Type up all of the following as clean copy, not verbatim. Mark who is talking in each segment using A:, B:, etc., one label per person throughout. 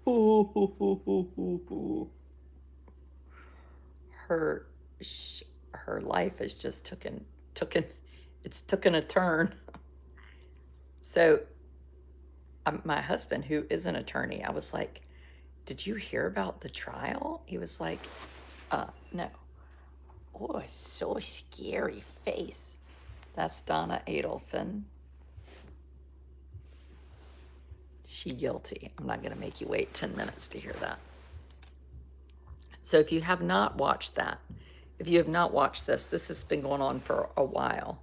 A: Her her life has just taken a turn. So my husband, who is an attorney, I was like, "Did you hear about the trial?" He was like, no." Oh, so scary face. That's Donna Adelson. She guilty. I'm not going to make you wait 10 minutes to hear that. So if you have not watched that, if you have not watched this has been going on for a while.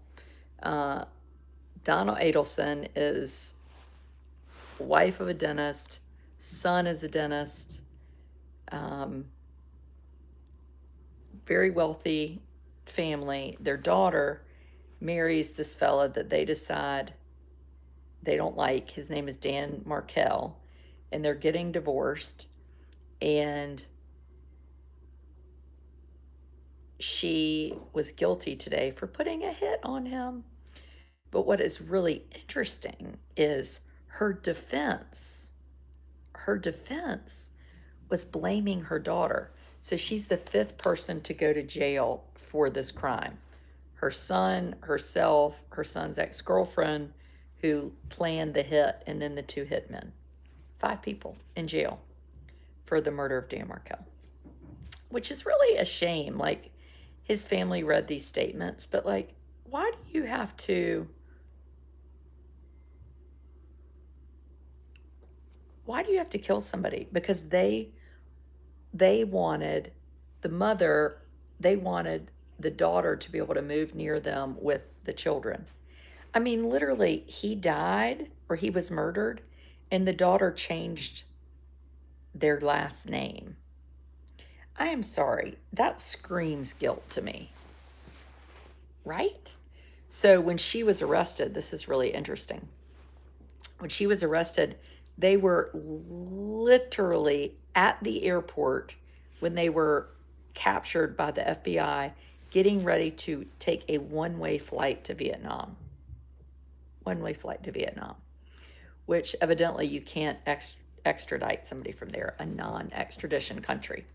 A: Uh, Donna Adelson is wife of a dentist, son is a dentist, um, very wealthy family. Their daughter marries this fella that they decide they don't like. His name is Dan Markel, and they're getting divorced. And she was guilty today for putting a hit on him. But what is really interesting is her defense. Her defense was blaming her daughter. So she's the fifth person to go to jail for this crime. Her son, herself, her son's ex girlfriend, who planned the hit, and then the two hitmen. 5 people in jail for the murder of Dan Markel, which is really a shame. Like, his family read these statements, but like, why do you have to? Why do you have to kill somebody? Because they wanted the mother, they wanted the daughter to be able to move near them with the children. I mean, literally, he died or he was murdered, and the daughter changed their last name. I am sorry, that screams guilt to me, right? So when she was arrested, this is really interesting. When she was arrested, they were literally at the airport when they were captured by the FBI, getting ready to take a one-way flight to Vietnam. One-way flight to Vietnam, which evidently you can't extradite somebody from there, a non-extradition country.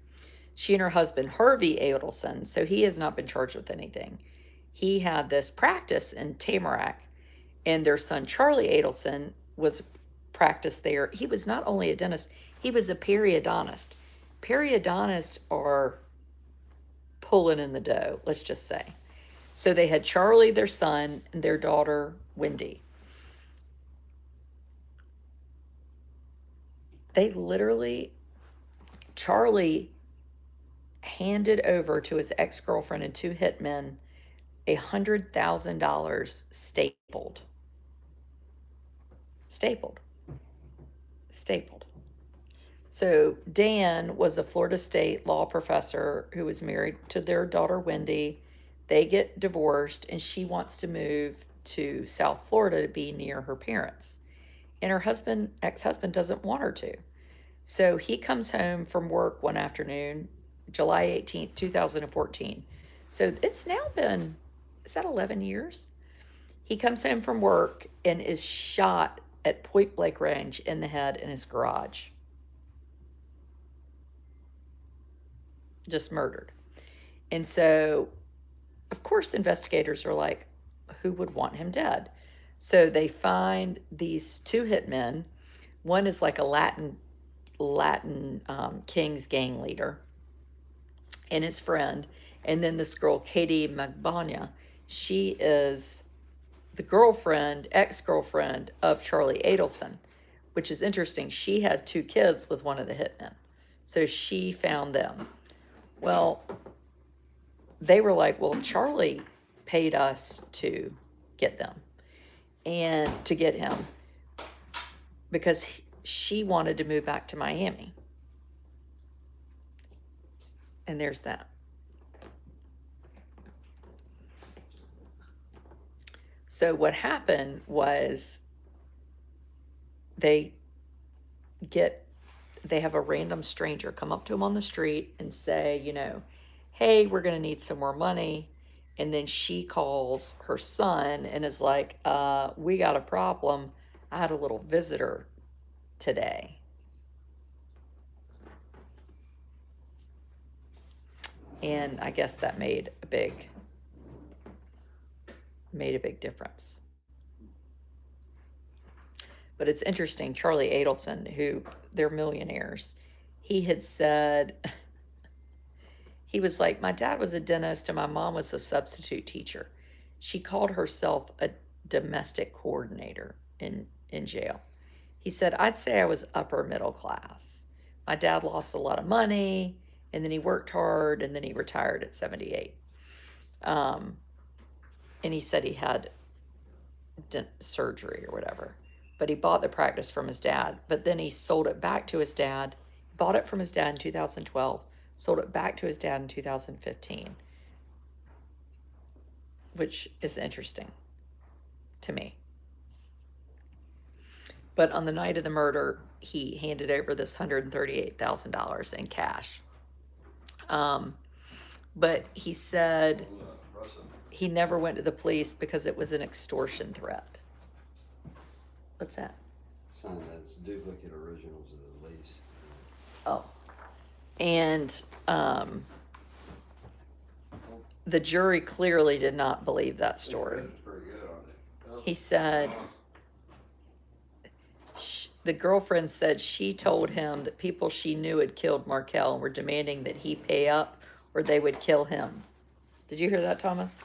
A: She and her husband, Harvey Adelson, so he has not been charged with anything. He had this practice in Tamarack, and their son, Charlie Adelson, was practiced there. He was not only a dentist, he was a periodontist. Periodontists are pulling in the dough, let's just say. So they had Charlie, their son, and their daughter, Wendy. They literally, Charlie handed over to his ex girlfriend and 2 hitmen $100,000 stapled. Stapled. Stapled. So Dan was a Florida State law professor who was married to their daughter, Wendy. They get divorced, and she wants to move to South Florida to be near her parents. And her husband, ex-husband, doesn't want her to. So he comes home from work one afternoon, July 18th, 2014. So it's now been, is that 11 years? He comes home from work and is shot at point blank range in the head in his garage. Just murdered. And so, of course, investigators are like, who would want him dead? So they find these 2 hitmen. One is like a Latin King's gang leader, and his friend. And then this girl, Katie Magbanya, she is the girlfriend, ex-girlfriend of Charlie Adelson, which is interesting. She had 2 kids with one of the hitmen. So she found them. Well, they were like, well, Charlie paid us to get them and to get him because she wanted to move back to Miami. And there's that. So what happened was they have a random stranger come up to them on the street and say, hey, we're going to need some more money. And then she calls her son and is like, we got a problem. I had a little visitor today. And I guess that made a big difference. But it's interesting, Charlie Adelson, who they're millionaires, he had said, he was like, my dad was a dentist and my mom was a substitute teacher. She called herself a domestic coordinator in jail. He said, I'd say I was upper middle class. My dad lost a lot of money, and then he worked hard, and then he retired at 78. And he said he had surgery or whatever. But he bought the practice from his dad. But then he sold it back to his dad. Bought it from his dad in 2012. Sold it back to his dad in 2015. Which is interesting to me. But on the night of the murder, he handed over this $138,000 in cash. But he said he never went to the police because it was an extortion threat. What's that?
B: Sign that's duplicate originals of the lease.
A: Oh. And the jury clearly did not believe that story. He said, the girlfriend said she told him that people she knew had killed Markel and were demanding that he pay up or they would kill him. Did you hear that, Thomas?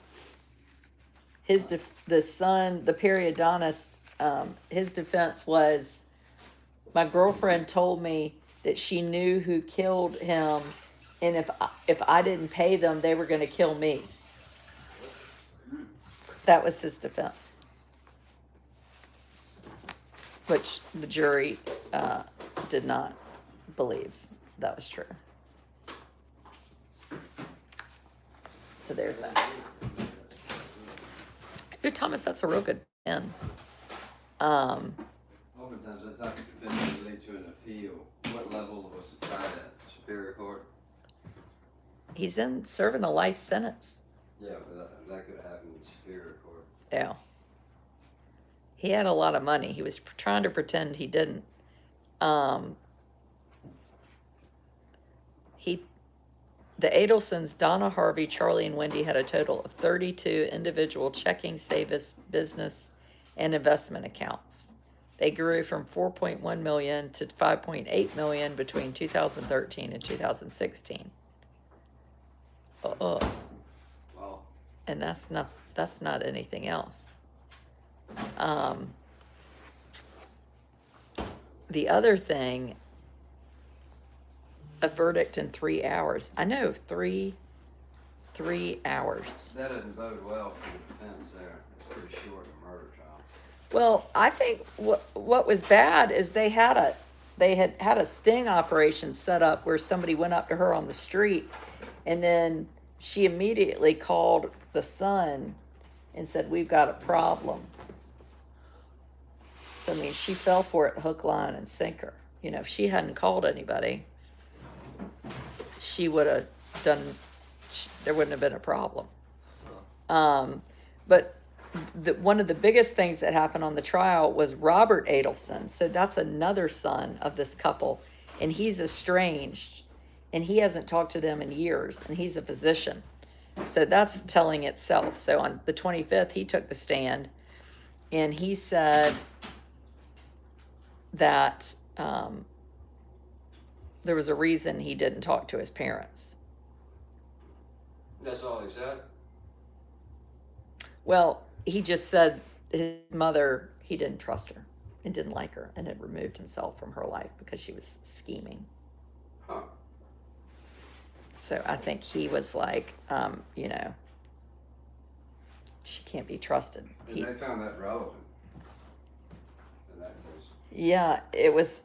A: The son, the periodontist, his defense was, my girlfriend told me that she knew who killed him, and if I didn't pay them, they were going to kill me. That was his defense, which the jury did not believe that was true. So there's that. Good, Thomas, that's a real good pen.
B: Oftentimes that type of defense would lead to an appeal. What level was it tried at? Superior Court?
A: He's serving a life sentence.
B: Yeah, but that could have happened in Superior Court.
A: Yeah. He had a lot of money. He was trying to pretend he didn't. The Adelsons, Donna, Harvey, Charlie, and Wendy had a total of 32 individual checking, savings, business, and investment accounts. They grew from $4.1 million to $5.8 million between 2013 and 2016.
B: Wow.
A: And that's not anything else. The other thing, a verdict in 3 hours. I know, 3 hours.
B: That doesn't bode well for the defense there. It's pretty short a murder trial.
A: Well, I think what was bad is they had a sting operation set up where somebody went up to her on the street, and then she immediately called the son and said, we've got a problem. So, I mean, she fell for it hook, line, and sinker. You know, if she hadn't called anybody, she would have there wouldn't have been a problem. But one of the biggest things that happened on the trial was Robert Adelson. So that's another son of this couple, and he's estranged, and he hasn't talked to them in years, and he's a physician. So that's telling itself. So on the 25th, he took the stand, and he said that there was a reason he didn't talk to his parents.
B: That's all he said?
A: Well, he just said his mother, he didn't trust her and didn't like her and had removed himself from her life because she was scheming.
B: Huh.
A: So I think he was like, she can't be trusted.
B: And they found that relevant in that case.
A: Yeah, it was.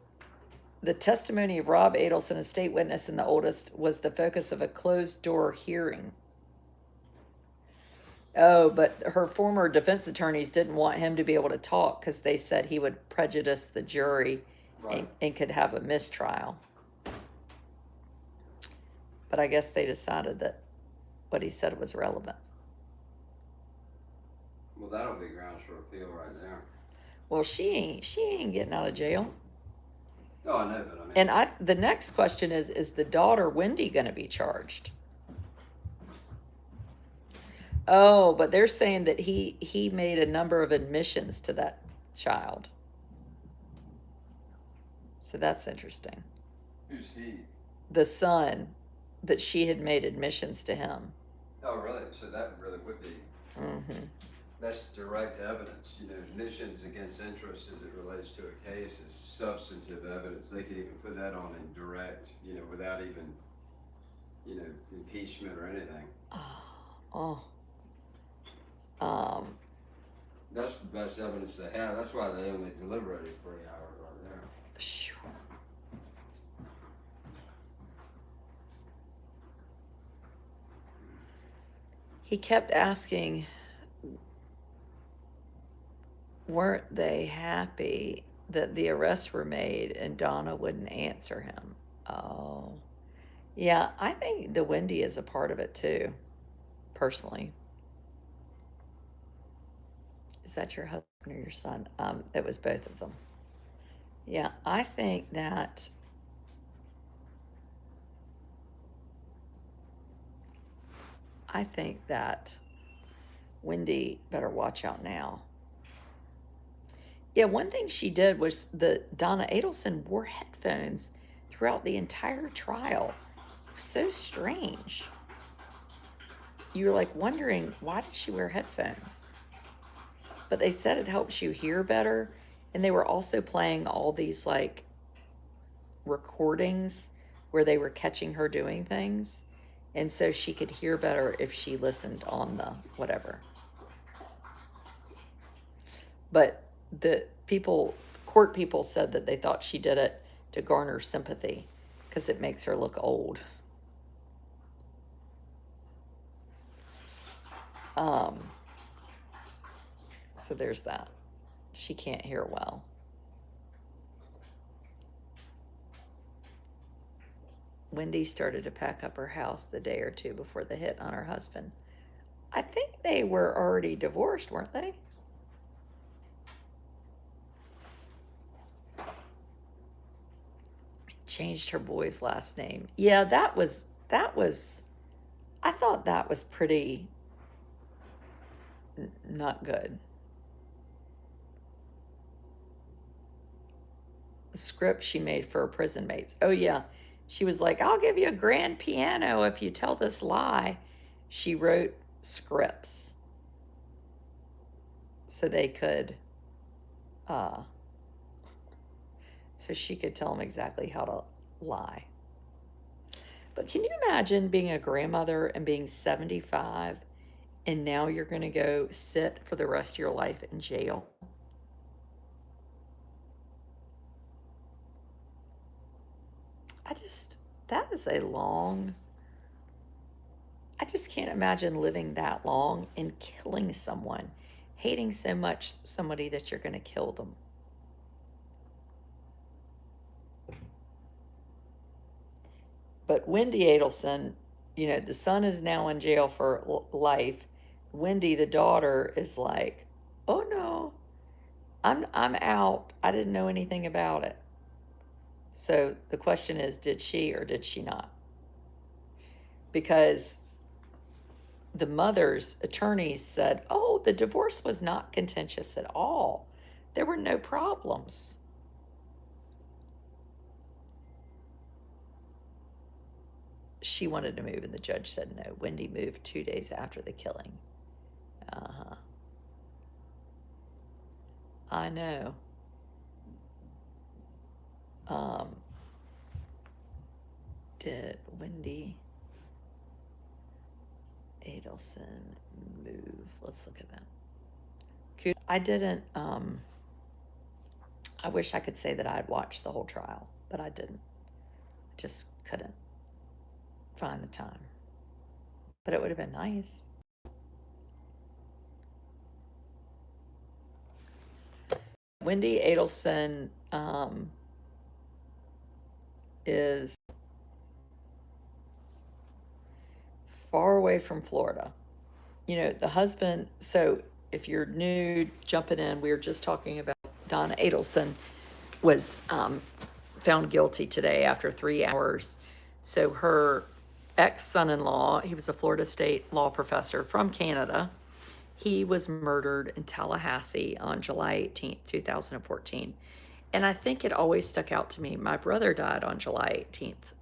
A: The testimony of Rob Adelson, a state witness and the oldest, was the focus of a closed-door hearing. Oh, but her former defense attorneys didn't want him to be able to talk because they said he would prejudice the jury, right, and could have a mistrial. But I guess they decided that what he said was relevant.
B: Well, that'll be grounds for appeal right there.
A: Well, she ain't getting out of jail.
B: Oh, I know, but I mean.
A: And the next question is the daughter, Wendy, going to be charged? Oh, but they're saying that he made a number of admissions to that child. So that's interesting.
B: Who's he?
A: The son, that she had made admissions to him.
B: Oh, really? So that really would be.
A: Mm-hmm.
B: That's direct evidence. Admissions against interest as it relates to a case is substantive evidence. They could even put that on in direct, without even, impeachment or anything.
A: Oh. Um.
B: That's the best evidence they have. That's why they only deliberated 3 hours right there.
A: Sure. He kept asking, weren't they happy that the arrests were made, and Donna wouldn't answer him? Oh. Yeah, I think the Wendy is a part of it too, personally. Is that your husband or your son? It was both of them. Yeah, I think that Wendy better watch out now. Yeah, one thing she did was Donna Adelson wore headphones throughout the entire trial. It was so strange. You were like wondering, why did she wear headphones? But they said it helps you hear better. And they were also playing all these like recordings where they were catching her doing things. And so she could hear better if she listened on the whatever. But the court people said that they thought she did it to garner sympathy because it makes her look old. So there's that. She can't hear well. Wendy started to pack up her house the day or two before the hit on her husband. I think they were already divorced, weren't they? Changed her boy's last name. Yeah, that was I thought that was pretty not good. The script she made for her prison mates. Oh yeah. She was like, I'll give you a grand piano if you tell this lie. She wrote scripts so they could so she could tell them exactly how to lie. But can you imagine being a grandmother and being 75 and now you're going to go sit for the rest of your life in jail? That is a long, I just can't imagine living that long and killing someone, hating so much somebody that you're going to kill them. But Wendy Adelson, the son is now in jail for life. Wendy, the daughter, is like, oh no, I'm out. I didn't know anything about it. So the question is, did she or did she not? Because the mother's attorneys said, oh, the divorce was not contentious at all. There were no problems. She wanted to move, and the judge said no. Wendy moved 2 days after the killing. I know. Did Wendy Adelson move? Let's look at that. I didn't, I wish I could say that I had watched the whole trial, but I didn't. I just couldn't find the time. But it would have been nice. Wendy Adelson is far away from Florida. The husband, so if you're new jumping in, we were just talking about Donna Adelson was found guilty today after 3 hours. So her ex-son-in-law, he was a Florida State law professor from Canada. He was murdered in Tallahassee on July 18th, 2014. And I think it always stuck out to me. My brother died on July 18th.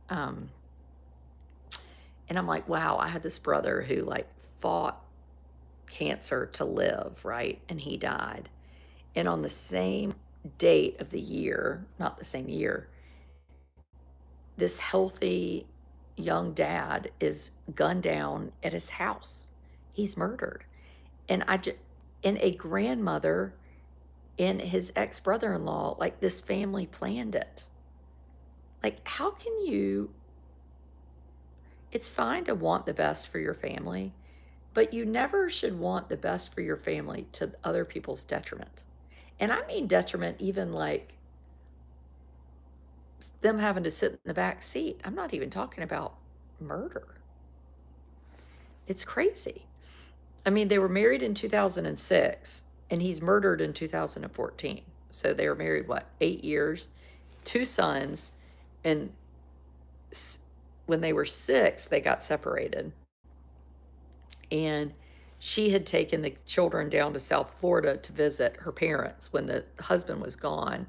A: And I'm like, wow, I had this brother who like fought cancer to live, right? And he died. And on the same date of the year, not the same year, this healthy young dad is gunned down at his house. He's murdered. And a grandmother and his ex brother in law, like this family planned it. Like, how can you? It's fine to want the best for your family, but you never should want the best for your family to other people's detriment. And I mean detriment, even like them having to sit in the back seat. I'm not even talking about murder. It's crazy. I mean, they were married in 2006 and he's murdered in 2014. So they were married, what, 8 years, 2 sons. And when they were 6, they got separated. And she had taken the children down to South Florida to visit her parents when the husband was gone.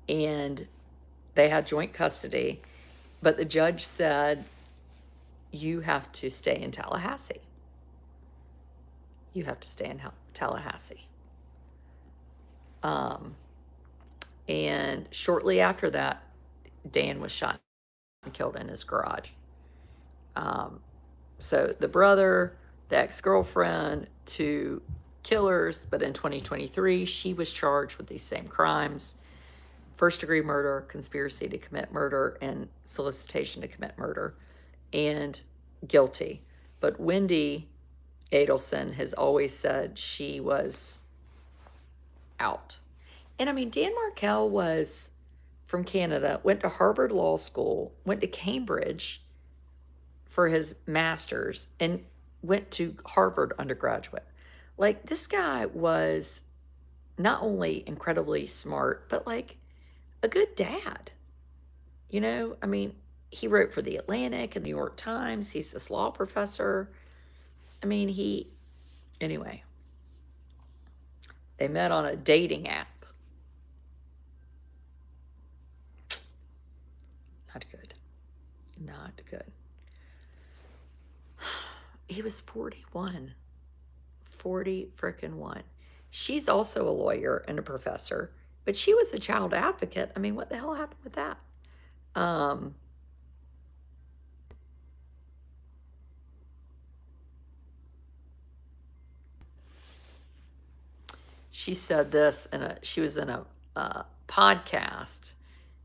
A: And they had joint custody. But the judge said, you have to stay in Tallahassee. You have to stay in Tallahassee. And shortly after that, Dan was shot and killed in his garage. So the brother, the ex-girlfriend, 2 killers, but in 2023, she was charged with these same crimes: first-degree murder, conspiracy to commit murder, and solicitation to commit murder, and guilty. But Wendy Adelson has always said she was out. And I mean, Dan Markel was from Canada, went to Harvard Law School, went to Cambridge for his master's, and went to Harvard undergraduate. Like, this guy was not only incredibly smart, but like a good dad. You know, I mean, he wrote for The Atlantic and The New York Times. He's this law professor. I mean, anyway, they met on a dating app. Not good. Not good. He was 41. 40 frickin' 1. She's also a lawyer and a professor, but she was a child advocate. I mean, what the hell happened with that? She said this, she was in a podcast.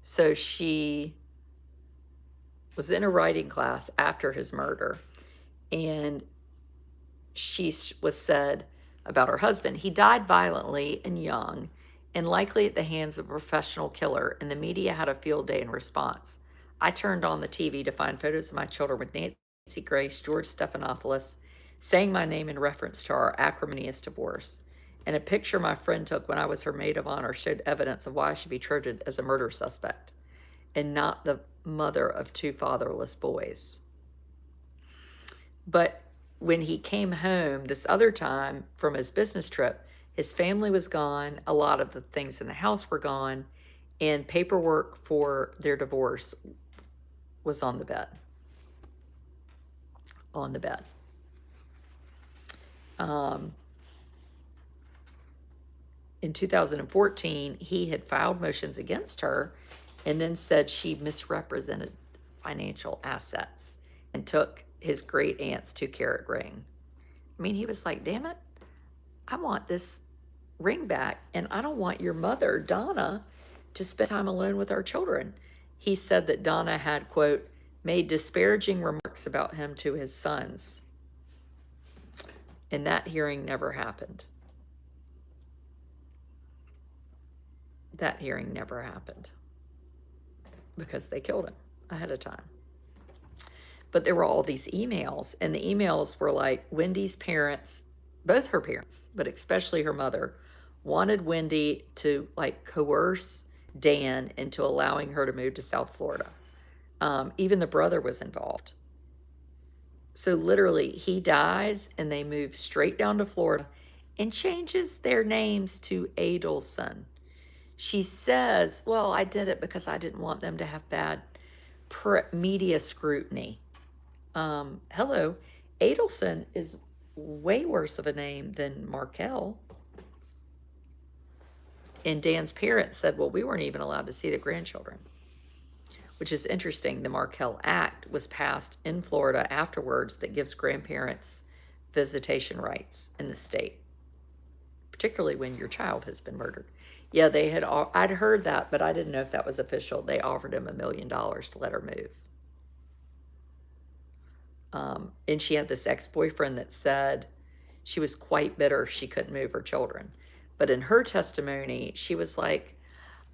A: So she was in a writing class after his murder, and she was said about her husband, he died violently and young, and likely at the hands of a professional killer, and the media had a field day in response. I turned on the TV to find photos of my children with Nancy Grace, George Stephanopoulos, saying my name in reference to our acrimonious divorce. And a picture my friend took when I was her maid of honor showed evidence of why I should be treated as a murder suspect and not the mother of 2 fatherless boys. But when he came home this other time from his business trip, his family was gone. A lot of the things in the house were gone, and paperwork for their divorce was on the bed. On the bed. In 2014, he had filed motions against her and then said she misrepresented financial assets and took his great aunt's 2-carat ring. I mean, he was like, damn it, I want this ring back, and I don't want your mother, Donna, to spend time alone with our children. He said that Donna had, quote, made disparaging remarks about him to his sons. And that hearing never happened. That hearing never happened because they killed him ahead of time. But there were all these emails, and the emails were like Wendy's parents, both her parents, but especially her mother, wanted Wendy to like coerce Dan into allowing her to move to South Florida. Even the brother was involved. So literally, he dies and they move straight down to Florida and changes their names to Adelson. She says, well, I did it because I didn't want them to have bad media scrutiny. Hello, Adelson is way worse of a name than Markel. And Dan's parents said, well, we weren't even allowed to see the grandchildren, which is interesting. The Markel Act was passed in Florida afterwards that gives grandparents visitation rights in the state, particularly when your child has been murdered. Yeah, they had. I'd heard that, but I didn't know if that was official. They offered him $1 million to let her move. And she had this ex-boyfriend that said she was quite bitter she couldn't move her children. But in her testimony, she was like,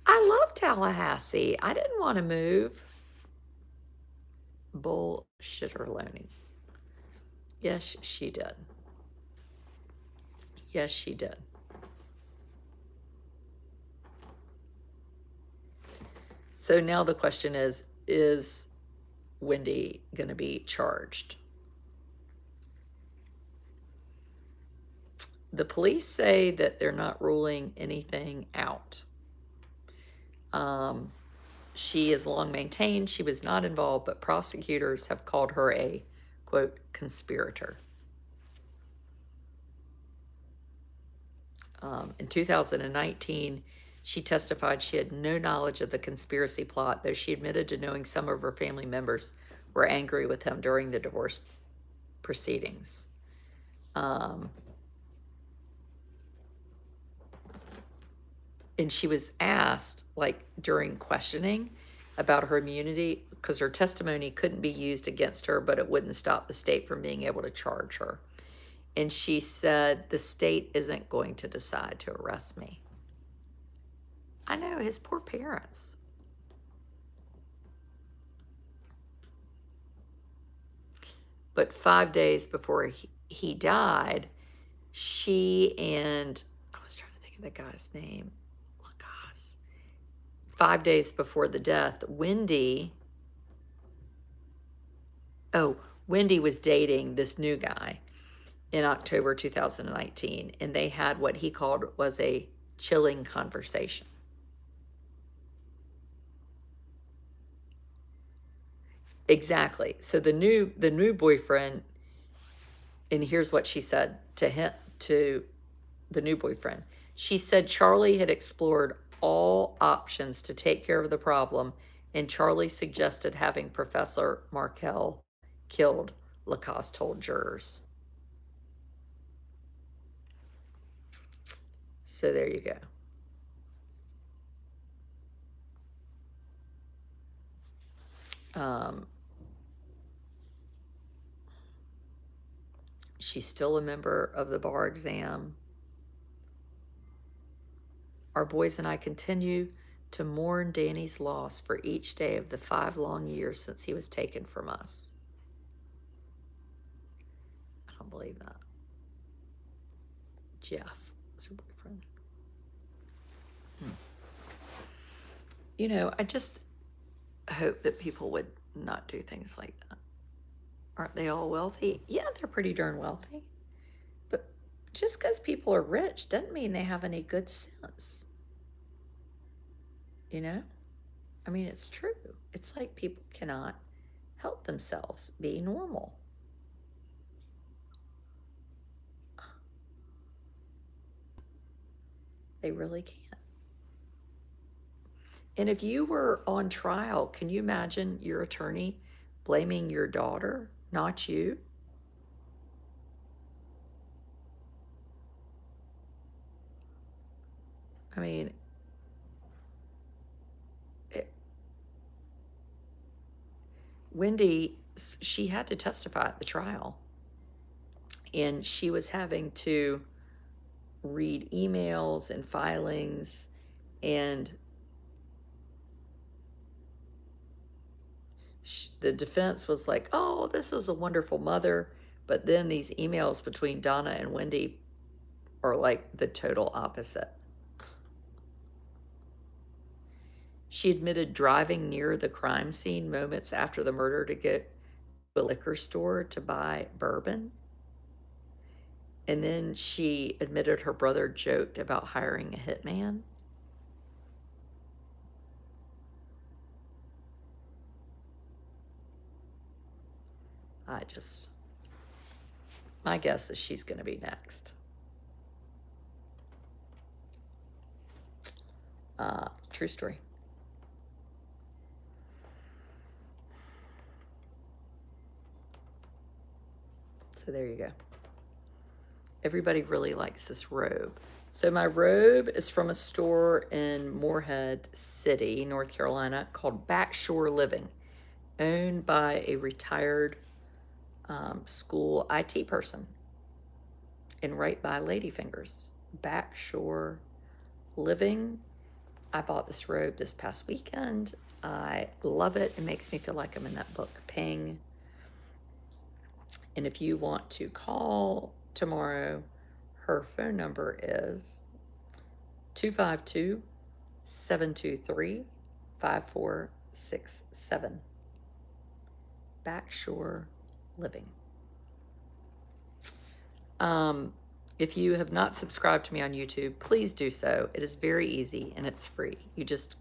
A: I love Tallahassee. I didn't want to move. Bullshitter Loney. Yes, she did. Yes, she did. So now the question is Wendy going to be charged? The police say that they're not ruling anything out. She has long maintained she was not involved, but prosecutors have called her a, quote, conspirator. In 2019, she testified she had no knowledge of the conspiracy plot, though she admitted to knowing some of her family members were angry with him during the divorce proceedings. And she was asked, like, during questioning about her immunity, because her testimony couldn't be used against her, but it wouldn't stop the state from being able to charge her. And she said, the state isn't going to decide to arrest me. I know, his poor parents. But 5 days before he died, she and, I was trying to think of the guy's name, 5 days before the death, Wendy was dating this new guy in October 2019, and they had what he called was a chilling conversation. Exactly. So the new boyfriend, and here's what she said to the new boyfriend. She said Charlie had explored all options to take care of the problem, and Charlie suggested having Professor Markel killed, Lacoste told jurors. So there you go. She's still a member of the bar exam. Our boys and I continue to mourn Danny's loss for each day of the 5 long years since he was taken from us. I don't believe that. Jeff was her boyfriend. You know, I just hope that people would not do things like that. Aren't they all wealthy? Yeah, they're pretty darn wealthy. But just because people are rich doesn't mean they have any good sense. You know? I mean, it's true. It's like people cannot help themselves be normal. They really can't. And if you were on trial, can you imagine your attorney blaming your daughter, not you? I mean, Wendy, she had to testify at the trial, and she was having to read emails and filings, and the defense was like, oh, this is a wonderful mother, but then these emails between Donna and Wendy are like the total opposite. She admitted driving near the crime scene moments after the murder to get a liquor store to buy bourbon. And then she admitted her brother joked about hiring a hitman. My guess is she's going to be next. True story. So there you go. Everybody really likes this robe. So my robe is from a store in Morehead City, North Carolina, called Backshore Living, owned by a retired school IT person, and right by Ladyfingers. Backshore Living. I bought this robe this past weekend. I love it. It makes me feel like I'm in that book, Ping. And if you want to call tomorrow, her phone number is 252-723-5467. Backshore Living. If you have not subscribed to me on YouTube, please do so. It is very easy and it's free. You just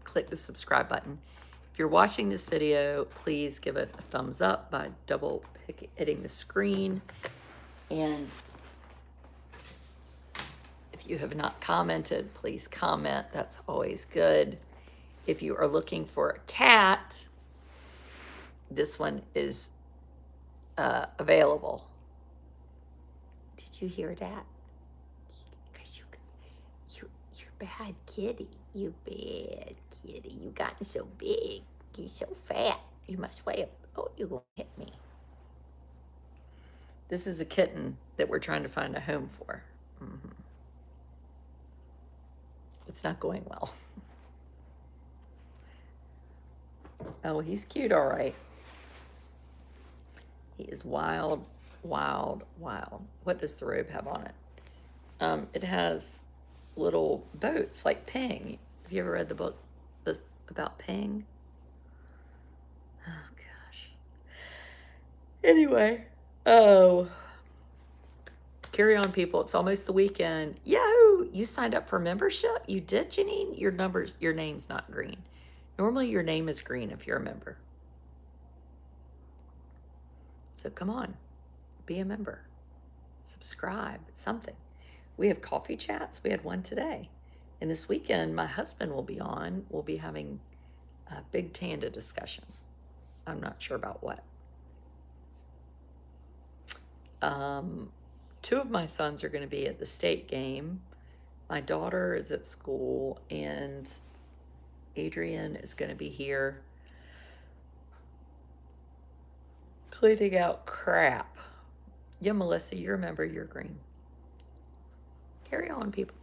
A: click the subscribe button. If you're watching this video, please give it a thumbs up by double hitting the screen. And if you have not commented, please comment. That's always good. If you are looking for a cat, this one is available. Did you hear that? Because you're bad kitty. You bad kitty. You gotten so big. You're so fat. You must weigh you're gonna hit me. This is a kitten that we're trying to find a home for. It's not going well. Oh, he's cute, all right. He is wild, wild, wild. What does the robe have on it? It has little boats like Ping. Have you ever read the book about Ping? Oh, gosh. Anyway, carry on, people. It's almost the weekend. Yahoo! You signed up for membership? You did, Janine? Your name's not green. Normally your name is green if you're a member. So come on, be a member. Subscribe, something. We have coffee chats. We had one today. And this weekend, my husband will be on. We'll be having a big Tanda discussion. I'm not sure about what. 2 of my sons are going to be at the state game. My daughter is at school, and Adrian is going to be here cleaning out crap. Yeah, Melissa, you remember you're green. Carry on, people.